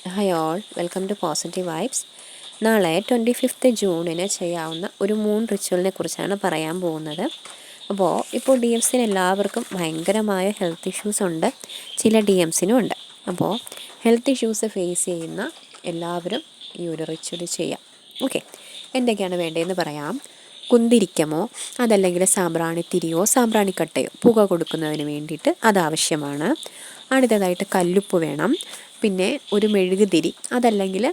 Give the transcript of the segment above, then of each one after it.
Hi all, welcome to positive vibes. നാളെ 25 ജൂണിന് ചെയ്യാവുന്ന ഒരു മൂൺ റിച്വലിനെ കുറിച്ചാണ് പറയാൻ പോകുന്നത്. അപ്പോൾ ഇപ്പോൾ ഡി എംസിന് എല്ലാവർക്കും ഭയങ്കരമായ ഹെൽത്ത് ഇഷ്യൂസ് ഉണ്ട്, ചില ഡി എംസിനും ഉണ്ട്. അപ്പോൾ ഹെൽത്ത് ഇഷ്യൂസ് ഫേസ് ചെയ്യുന്ന എല്ലാവരും ഈ ഒരു റിച്വൽ ചെയ്യാം. ഓക്കെ, എന്തൊക്കെയാണ് വേണ്ടതെന്ന് പറയാം. കുന്തിരിക്കമോ അതല്ലെങ്കിൽ സാമ്പ്രാണിത്തിരിയോ സാമ്പ്രാണിക്കട്ടയോ പുക കൊടുക്കുന്നതിന് വേണ്ടിയിട്ട് അതാവശ്യമാണ്. അടുത്തതായിട്ട് കല്ലുപ്പ് വേണം. പിന്നെ ഒരു മെഴുകുതിരി, അതല്ലെങ്കിൽ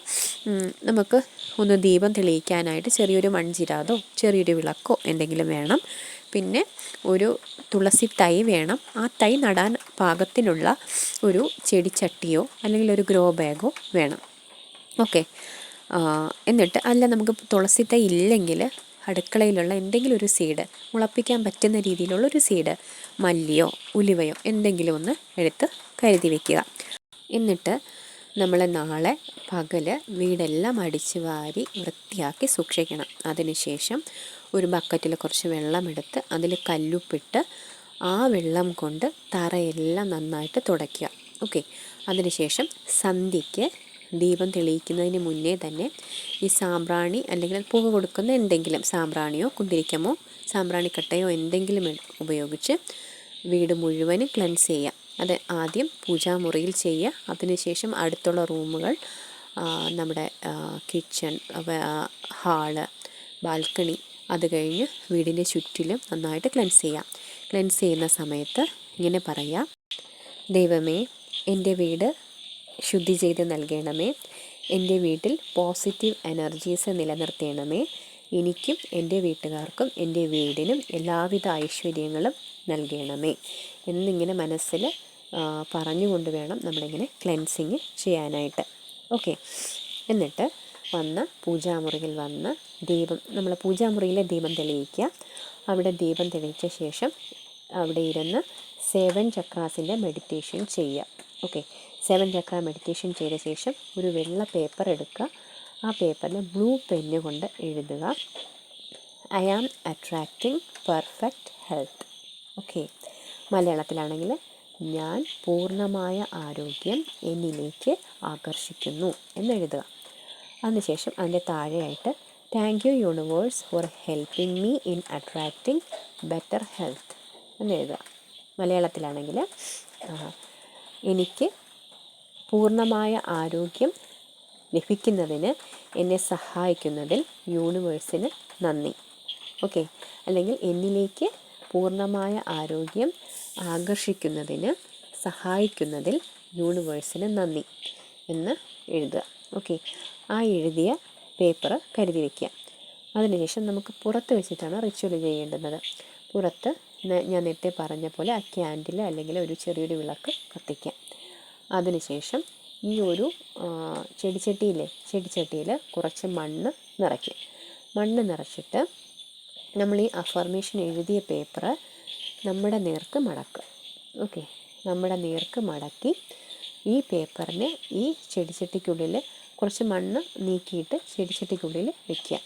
നമുക്ക് ഒന്ന് ദീപം തെളിയിക്കാനായിട്ട് ചെറിയൊരു മൺചിരാതോ ചെറിയൊരു വിളക്കോ എന്തെങ്കിലും വേണം. പിന്നെ ഒരു തുളസി തൈ വേണം. ആ തൈ നടാൻ പാകത്തിനുള്ള ഒരു ചെടിച്ചട്ടിയോ അല്ലെങ്കിൽ ഒരു ഗ്രോ ബാഗോ വേണം. ഓക്കെ, എന്നിട്ട് അല്ല നമുക്ക് തുളസി തൈ ഇല്ലെങ്കിൽ അടുക്കളയിലുള്ള എന്തെങ്കിലും ഒരു സീഡ്, മുളപ്പിക്കാൻ പറ്റുന്ന രീതിയിലുള്ള ഒരു സീഡ്, മല്ലിയോ ഉലുവയോ എന്തെങ്കിലും ഒന്ന് എടുത്ത് കരുതി വയ്ക്കുക. എന്നിട്ട് നമ്മൾ നാളെ പകൽ വീടെല്ലാം അടിച്ചു വാരി വൃത്തിയാക്കി സൂക്ഷിക്കണം. അതിനുശേഷം ഒരു ബക്കറ്റിൽ കുറച്ച് വെള്ളമെടുത്ത് അതിൽ കല്ലുപ്പിട്ട് ആ വെള്ളം കൊണ്ട് തറയെല്ലാം നന്നായിട്ട് തുടയ്ക്കുക. ഓക്കെ, അതിനുശേഷം സന്ധ്യയ്ക്ക് ദീപം തെളിയിക്കുന്നതിന് മുന്നേ തന്നെ ഈ സാമ്പ്രാണി അല്ലെങ്കിൽ പുക കൊടുക്കുന്ന എന്തെങ്കിലും സാമ്പ്രാണിയോ കുന്തിരിക്കമോ സാമ്പ്രാണിക്കട്ടയോ എന്തെങ്കിലും ഉപയോഗിച്ച് വീട് മുഴുവനും ക്ലെൻസ് ചെയ്യുക. അത് ആദ്യം പൂജാമുറിയിൽ ചെയ്യുക. അതിനുശേഷം അടുത്തുള്ള റൂമുകൾ, നമ്മുടെ കിച്ചൺ, ഹാള്, ബാൽക്കണി, അത് കഴിഞ്ഞ് വീടിൻ്റെ ചുറ്റിലും നന്നായിട്ട് ക്ലെൻസ് ചെയ്യാം. ക്ലെൻസ് ചെയ്യുന്ന സമയത്ത് ഇങ്ങനെ പറയാം: ദൈവമേ, എൻ്റെ വീട് ശുദ്ധി ചെയ്ത് നൽകണമേ. എൻ്റെ വീട്ടിൽ പോസിറ്റീവ് എനർജീസ് നിലനിർത്തണമേ. എനിക്കും എൻ്റെ വീട്ടുകാർക്കും എൻ്റെ വീടിനും എല്ലാവിധ ഐശ്വര്യങ്ങളും നൽകണമേ എന്നിങ്ങനെ മനസ്സിൽ പറഞ്ഞുകൊണ്ട് വേണം നമ്മളിങ്ങനെ ക്ലെൻസിങ് ചെയ്യാനായിട്ട്. ഓക്കെ, എന്നിട്ട് പൂജാമുറിയിൽ വന്ന് നമ്മൾ പൂജാമുറിയിലെ ദീപം തെളിയിക്കുക. അവിടെ ദീപം തെളിയിച്ച ശേഷം അവിടെ ഇരുന്ന് 7 ചക്രാസിൻ്റെ മെഡിറ്റേഷൻ ചെയ്യുക. ഓക്കെ, 7 ചക്ര മെഡിറ്റേഷൻ ചെയ്ത ശേഷം ഒരു വെള്ള പേപ്പർ എടുക്കുക. ആ പേപ്പറിൽ ബ്ലൂ പെന്ന് കൊണ്ട് എഴുതുക: I am attracting perfect health. Okay, മലയാളത്തിലാണെങ്കിൽ ഞാൻ പൂർണ്ണമായ ആരോഗ്യം എന്നിലേക്ക് ആകർഷിക്കുന്നു എന്നെഴുതുക. അതിനുശേഷം അതിൻ്റെ താഴെയായിട്ട് thank you universe for helping me in attracting better health എന്നെഴുതുക. മലയാളത്തിലാണെങ്കിൽ എനിക്ക് പൂർണ്ണമായ ആരോഗ്യം ലഭിക്കുന്നതിന് എന്നെ സഹായിക്കുന്നതിൽ യൂണിവേഴ്സിന് നന്ദി. ഓക്കെ, അല്ലെങ്കിൽ എന്നിലേക്ക് പൂർണ്ണമായ ആരോഗ്യം ആകർഷിക്കുന്നതിന് സഹായിക്കുന്നതിൽ യൂണിവേഴ്സിന് നന്ദി എന്ന് എഴുതുക. ഓക്കെ, ആ എഴുതിയ പേപ്പർ കരുതി വയ്ക്കുക. അതിനുശേഷം നമുക്ക് പുറത്ത് വെച്ചിട്ടാണ് റിച്വൽ ചെയ്യേണ്ടുന്നത്. പുറത്ത് ഞാൻ നേരത്തെ പറഞ്ഞ പോലെ ആ ക്യാൻഡിൽ അല്ലെങ്കിൽ ഒരു ചെറിയൊരു വിളക്ക് കത്തിക്കാം. അതിനുശേഷം ഈ ഒരു ചെടിച്ചട്ടിയിൽ കുറച്ച് മണ്ണ് നിറയ്ക്കും. മണ്ണ് നിറച്ചിട്ട് നമ്മൾ ഈ അഫർമേഷൻ എഴുതിയ പേപ്പർ നമ്മുടെ നേർക്ക് മടക്കുക. ഓക്കെ, നമ്മുടെ നേർക്ക് മടക്കി ഈ പേപ്പറിനെ ഈ ചെടിച്ചട്ടിക്കുള്ളിൽ കുറച്ച് മണ്ണ് നീക്കിയിട്ട് ചെടിച്ചട്ടിക്കുള്ളിൽ വയ്ക്കുക.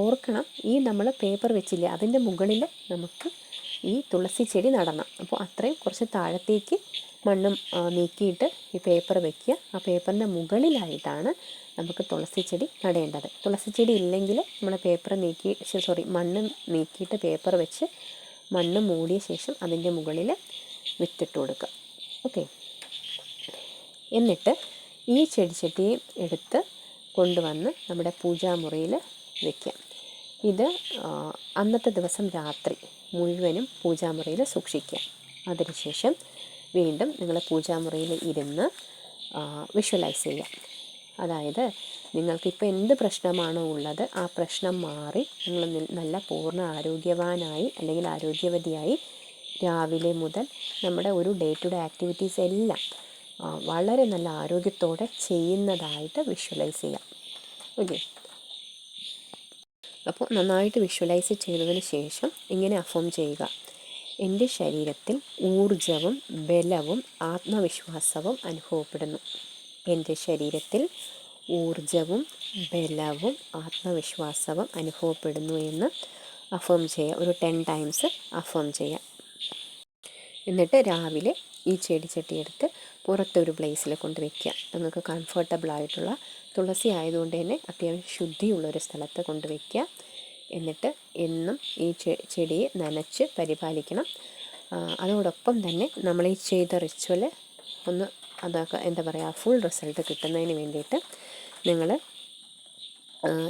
ഓർക്കണം, നമ്മൾ പേപ്പർ വെച്ചില്ലേ അതിൻ്റെ മുകളിൽ നമുക്ക് ഈ തുളസി ചെടി നടണം. അപ്പോൾ അത്രയും കുറച്ച് താഴത്തേക്ക് മണ്ണ് നീക്കിയിട്ട് ഈ പേപ്പർ വയ്ക്കുക. ആ പേപ്പറിൻ്റെ മുകളിലായിട്ടാണ് നമുക്ക് തുളസി ചെടി നടേണ്ടത്. തുളസി ചെടി ഇല്ലെങ്കിൽ നമ്മൾ മണ്ണ് നീക്കിയിട്ട് പേപ്പർ വെച്ച് മണ്ണ് മൂടിയ ശേഷം അതിൻ്റെ മുകളിൽ വിത്തിട്ട് കൊടുക്കുക. ഓക്കെ, എന്നിട്ട് ഈ ചെടിച്ചട്ടിയെ എടുത്ത് കൊണ്ടുവന്ന് നമ്മുടെ പൂജാമുറിയിൽ വയ്ക്കാം. ഇത് അന്നത്തെ ദിവസം രാത്രി മുഴുവനും പൂജാമുറിയിൽ സൂക്ഷിക്കുക. അതിനുശേഷം വീണ്ടും നിങ്ങൾ പൂജാമുറിയിൽ ഇരുന്ന് വിഷ്വലൈസ് ചെയ്യുക. അതായത് നിങ്ങൾക്കിപ്പോൾ എന്ത് പ്രശ്നമാണോ ഉള്ളത് ആ പ്രശ്നം മാറി നിങ്ങൾ നല്ല പൂർണ്ണ ആരോഗ്യവാനായി അല്ലെങ്കിൽ ആരോഗ്യവതിയായി രാവിലെ മുതൽ നമ്മുടെ ഒരു ഡേ ടു ഡേ ആക്ടിവിറ്റീസ് എല്ലാം വളരെ നല്ല ആരോഗ്യത്തോടെ ചെയ്യുന്നതായിട്ട് വിഷ്വലൈസ് ചെയ്യാം. ഓക്കെ, അപ്പോൾ നന്നായിട്ട് വിഷ്വലൈസ് ചെയ്തതിന് ശേഷം ഇങ്ങനെ അഫേം ചെയ്യുക: എൻ്റെ ശരീരത്തിൽ ഊർജവും ബലവും ആത്മവിശ്വാസവും അനുഭവപ്പെടുന്നു. എൻ്റെ ശരീരത്തിൽ ഊർജവും ബലവും ആത്മവിശ്വാസവും അനുഭവപ്പെടുന്നു എന്ന് അഫേം ചെയ്യുക. ഒരു 10 ടൈംസ് അഫേം ചെയ്യുക. എന്നിട്ട് രാവിലെ ഈ ചെടിച്ചട്ടി എടുത്ത് പുറത്തൊരു പ്ലേസിൽ കൊണ്ട് വയ്ക്കുക. നിങ്ങൾക്ക് കംഫർട്ടബിളായിട്ടുള്ള, തുളസി ആയതുകൊണ്ട് തന്നെ അത്യാവശ്യം ശുദ്ധിയുള്ളൊരു സ്ഥലത്ത് കൊണ്ട് വയ്ക്കുക. എന്നിട്ട് എന്നും ഈ ചെടിയെ നനച്ച് പരിപാലിക്കണം. അതോടൊപ്പം തന്നെ നമ്മൾ ഈ ചെയ്ത റിച്വൽ ഒന്ന് അതൊക്കെ എന്താ പറയുക, ഫുൾ റിസൾട്ട് കിട്ടുന്നതിന് വേണ്ടിയിട്ട് നിങ്ങൾ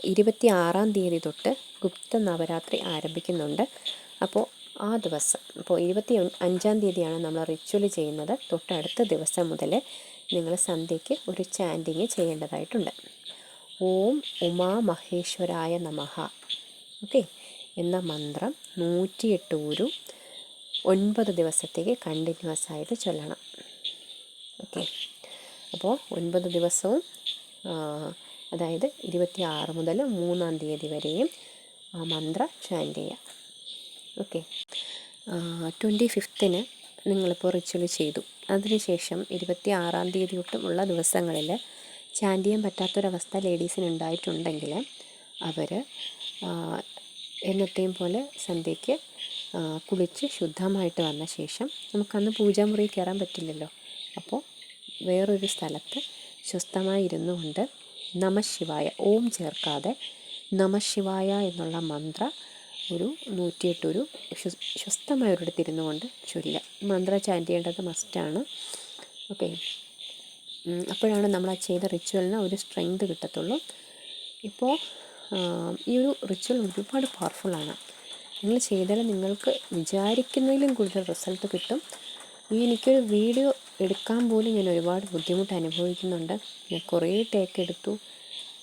26-ാം തീയതി തൊട്ട് ഗുപ്ത നവരാത്രി ആരംഭിക്കുന്നുണ്ട്. അപ്പോൾ ആ ദിവസം, ഇപ്പോൾ 25-ാം തീയതിയാണ് നമ്മൾ റിച്വൽ ചെയ്യുന്നത്. തൊട്ടടുത്ത ദിവസം മുതൽ നിങ്ങൾ സന്ധ്യയ്ക്ക് ഒരു ചാൻറ്റിങ് ചെയ്യേണ്ടതായിട്ടുണ്ട്. ഓം ഉമാമഹേശ്വരായ നമഃ, ഓക്കെ, എന്ന മന്ത്രം 108 ഊരു 9 ദിവസത്തേക്ക് കണ്ടിന്യൂസ് ആയിട്ട് ചൊല്ലണം. ഓക്കെ, അപ്പോൾ 9 ദിവസവും, അതായത് 26 മുതൽ 3-ാം തീയതി വരെയും ആ മന്ത്ര ചാൻറ്റ് ചെയ്യുക. ഓക്കെ, 25-ന് നിങ്ങളിപ്പോൾ റിച്വൽ ചെയ്തു. അതിനുശേഷം 26-ാം തീയതി തൊട്ടുമുള്ള ദിവസങ്ങളിൽ ചാൻറ്റ് ചെയ്യാൻ പറ്റാത്തൊരവസ്ഥ ലേഡീസിന് ഉണ്ടായിട്ടുണ്ടെങ്കിൽ അവർ എന്നത്തെയും പോലെ സന്ധ്യയ്ക്ക് കുളിച്ച് ശുദ്ധമായിട്ട് വന്ന ശേഷം, നമുക്കന്ന് പൂജാമുറി കയറാൻ പറ്റില്ലല്ലോ, അപ്പോൾ വേറൊരു സ്ഥലത്ത് സ്വസ്ഥമായി ഇരുന്നു കൊണ്ട് നമഃശിവായ, ഓം ചേർക്കാതെ നമഃശിവായ എന്നുള്ള മന്ത്ര ഒരു 108 ഒരു സ്വസ്ഥമായൊരിടത്ത് ഇരുന്നു കൊണ്ട് ചൊല്ലുക. മന്ത്ര ചാൻറ്റ് ചെയ്യേണ്ടത് മസ്റ്റാണ്. ഓക്കെ, അപ്പോഴാണ് നമ്മൾ ആ ചെയ്ത റിച്വലിന് ഒരു സ്ട്രെങ്ത് കിട്ടത്തുള്ളൂ. ഇപ്പോൾ ഈ ഒരു റിച്വൽ ഒരുപാട് പവർഫുള്ളാണ്. നിങ്ങൾ ചെയ്താൽ നിങ്ങൾക്ക് വിചാരിക്കുന്നതിലും കൂടുതൽ റിസൾട്ട് കിട്ടും. എനിക്കൊരു വീഡിയോ എടുക്കാൻ പോലും ഞാൻ ഒരുപാട് ബുദ്ധിമുട്ട് അനുഭവിക്കുന്നുണ്ട്. ഞാൻ കുറേ ടേക്ക് എടുത്തു,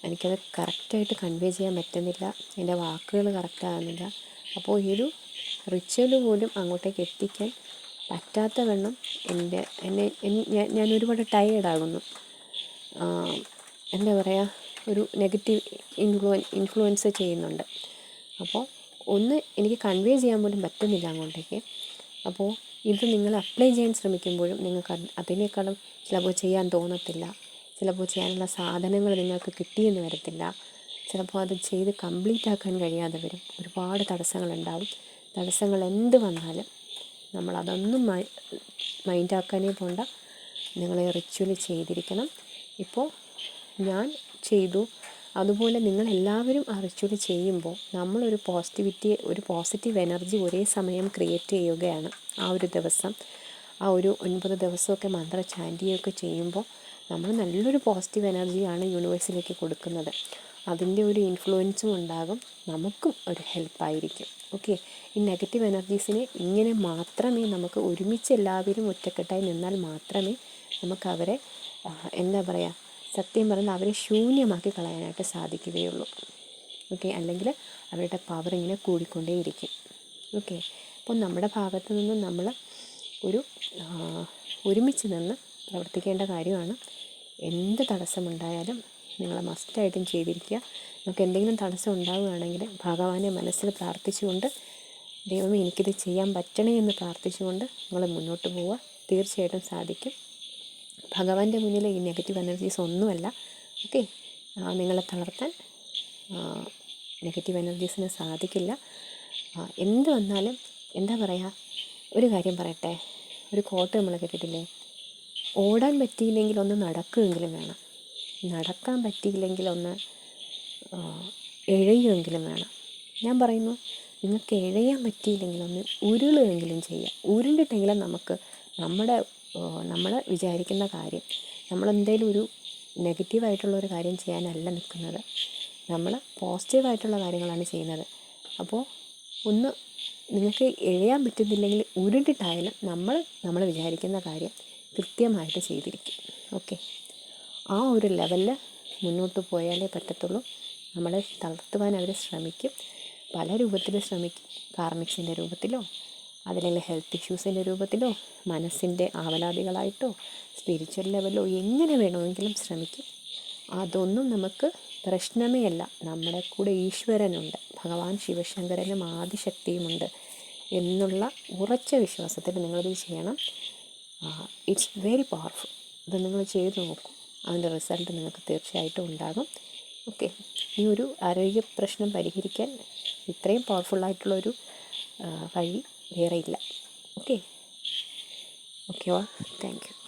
എനിക്കത് കറക്റ്റായിട്ട് കൺവേ ചെയ്യാൻ പറ്റുന്നില്ല, എൻ്റെ വാക്കുകൾ കറക്റ്റാകുന്നില്ല. അപ്പോൾ ഈ ഒരു റിച്വൽ പോലും അങ്ങോട്ടേക്ക് എത്തിക്കാൻ പറ്റാത്ത വണ്ണം ഞാൻ ഒരുപാട് ടയേർഡാകുന്നു. എന്താ പറയുക, ഒരു നെഗറ്റീവ് ഇൻഫ്ലുവൻസ് ചെയ്യുന്നുണ്ട്. അപ്പോൾ എനിക്ക് കൺവേ ചെയ്യാൻ പോലും പറ്റുന്നില്ല അങ്ങോട്ടേക്ക്. അപ്പോൾ ഇത് നിങ്ങൾ അപ്ലൈ ചെയ്യാൻ ശ്രമിക്കുമ്പോഴും നിങ്ങൾക്ക് അതിനേക്കാളും ചിലപ്പോൾ ചെയ്യാൻ തോന്നത്തില്ല, ചിലപ്പോൾ ചെയ്യാനുള്ള സാധനങ്ങൾ നിങ്ങൾക്ക് കിട്ടിയെന്ന് വരത്തില്ല, ചിലപ്പോൾ അത് ചെയ്ത് കംപ്ലീറ്റ് ആക്കാൻ കഴിയാതെ വരും. ഒരുപാട് തടസ്സങ്ങളുണ്ടാവും. തടസ്സങ്ങൾ എന്ത് വന്നാലും നമ്മളതൊന്നും മൈൻഡാക്കാനേ പോണ്ട, നിങ്ങൾ റിച്വൽ ചെയ്തിരിക്കണം. ഇപ്പോൾ ഞാൻ ചെയ്തു, അതുപോലെ നിങ്ങളെല്ലാവരും ആ റിച്വൽ ചെയ്യുമ്പോൾ നമ്മളൊരു പോസിറ്റീവ് എനർജി ഒരേ സമയം ക്രിയേറ്റ് ചെയ്യുകയാണ്. ആ ഒരു ദിവസം, ആ ഒരു 9 ദിവസമൊക്കെ മന്ത്ര ചാൻറ്റ് ചെയ്യുകയൊക്കെ ചെയ്യുമ്പോൾ നമ്മൾ നല്ലൊരു പോസിറ്റീവ് എനർജിയാണ് യൂണിവേഴ്സിലേക്ക് കൊടുക്കുന്നത്. അതിൻ്റെ ഒരു ഇൻഫ്ലുവൻസും ഉണ്ടാകും, നമുക്കും ഒരു ഹെൽപ്പായിരിക്കും. ഓക്കെ, ഈ നെഗറ്റീവ് എനർജീസിനെ ഇങ്ങനെ മാത്രമേ നമുക്ക് ഒരുമിച്ച് എല്ലാവരും ഒറ്റക്കെട്ടായി നിന്നാൽ മാത്രമേ നമുക്ക് അവരെ എന്താ പറയുക, സത്യം പറഞ്ഞാൽ അവരെ ശൂന്യമാക്കി കളയാനായിട്ട് സാധിക്കുകയുള്ളൂ. ഓക്കെ, അല്ലെങ്കിൽ അവരുടെ പവർ ഇങ്ങനെ കൂടിക്കൊണ്ടേയിരിക്കും. ഓക്കെ, അപ്പോൾ നമ്മുടെ ഭാഗത്ത് നിന്ന് നമ്മൾ ഒരുമിച്ച് നിന്ന് പ്രവർത്തിക്കേണ്ട കാര്യമാണ്. എന്ത് തടസ്സമുണ്ടായാലും നിങ്ങൾ മസ്റ്റായിട്ടും ചെയ്തിരിക്കുക. നമുക്ക് എന്തെങ്കിലും തടസ്സം ഉണ്ടാവുകയാണെങ്കിൽ ഭഗവാനെ മനസ്സിൽ പ്രാർത്ഥിച്ചുകൊണ്ട്, ദൈവമേ എനിക്കിത് ചെയ്യാൻ പറ്റണേ എന്ന് പ്രാർത്ഥിച്ചുകൊണ്ട് നിങ്ങൾ മുന്നോട്ട് പോവുക. തീർച്ചയായിട്ടും സാധിക്കും. ഭഗവാന്റെ മുന്നിൽ ഈ നെഗറ്റീവ് എനർജീസ് ഒന്നുമല്ല. ഓക്കെ, നിങ്ങളെ തളർത്താൻ നെഗറ്റീവ് എനർജീസിന് സാധിക്കില്ല. എന്ത് വന്നാലും എന്താ പറയുക, ഒരു കാര്യം പറയട്ടെ, ഒരു കോട്ട് നമ്മൾ കേട്ടിട്ടില്ലേ, ഓടാൻ പറ്റിയില്ലെങ്കിൽ ഒന്ന് നടക്കുമെങ്കിലും വേണം, നടക്കാൻ പറ്റിയില്ലെങ്കിൽ ഒന്ന് എഴയുമെങ്കിലും വേണം. ഞാൻ പറയുന്നു, നിങ്ങൾക്ക് എഴയാൻ പറ്റിയില്ലെങ്കിൽ ഒന്ന് ഉരുളുകയെങ്കിലും ചെയ്യുക. ഉരുണ്ടിട്ടെങ്കിലും നമുക്ക് നമ്മൾ വിചാരിക്കുന്ന കാര്യം, നമ്മളെന്തെങ്കിലും ഒരു നെഗറ്റീവായിട്ടുള്ളൊരു കാര്യം ചെയ്യാനല്ല നിൽക്കുന്നത്, നമ്മൾ പോസിറ്റീവായിട്ടുള്ള കാര്യങ്ങളാണ് ചെയ്യുന്നത്. അപ്പോൾ നിങ്ങൾക്ക് എഴയാൻ പറ്റുന്നില്ലെങ്കിൽ ഉരുണ്ടിട്ടായാലും നമ്മൾ വിചാരിക്കുന്ന കാര്യം കൃത്യമായിട്ട് ചെയ്തിരിക്കും. ഓക്കെ, ആ ഒരു ലെവലിൽ മുന്നോട്ട് പോയാലേ പറ്റത്തുള്ളൂ. നമ്മളെ തളർത്തുവാൻ അവർ ശ്രമിക്കും, പല രൂപത്തിൽ ശ്രമിക്കും. കാർമിക്സിൻ്റെ രൂപത്തിലോ, അതിലുള്ള ഹെൽത്ത് ഇഷ്യൂസിൻ്റെ രൂപത്തിലോ, മനസ്സിൻ്റെ ആവലാതികളായിട്ടോ, സ്പിരിച്വൽ ലെവലിലോ, എങ്ങനെ വേണമെങ്കിലും ശ്രമിക്കും. അതൊന്നും നമുക്ക് പ്രശ്നമേ അല്ല. നമ്മുടെ കൂടെ ഈശ്വരനുണ്ട്, ഭഗവാൻ ശിവശങ്കരനും ആദിശക്തിയുമുണ്ട് എന്നുള്ള ഉറച്ച വിശ്വാസത്തിൽ നിങ്ങളിത് ചെയ്യണം. It's very powerful. ഇത് നിങ്ങൾ ചെയ്ത് നോക്കൂ, അതിൻ്റെ റിസൾട്ട് നിങ്ങൾക്ക് തീർച്ചയായിട്ടും ഉണ്ടാകും. ഓക്കെ, ഈ ഒരു ആരോഗ്യ പ്രശ്നം പരിഹരിക്കാൻ ഇത്രയും പവർഫുള്ളായിട്ടുള്ളൊരു വഴി വേറെ ഇല്ല. Okay, okay all, thank you.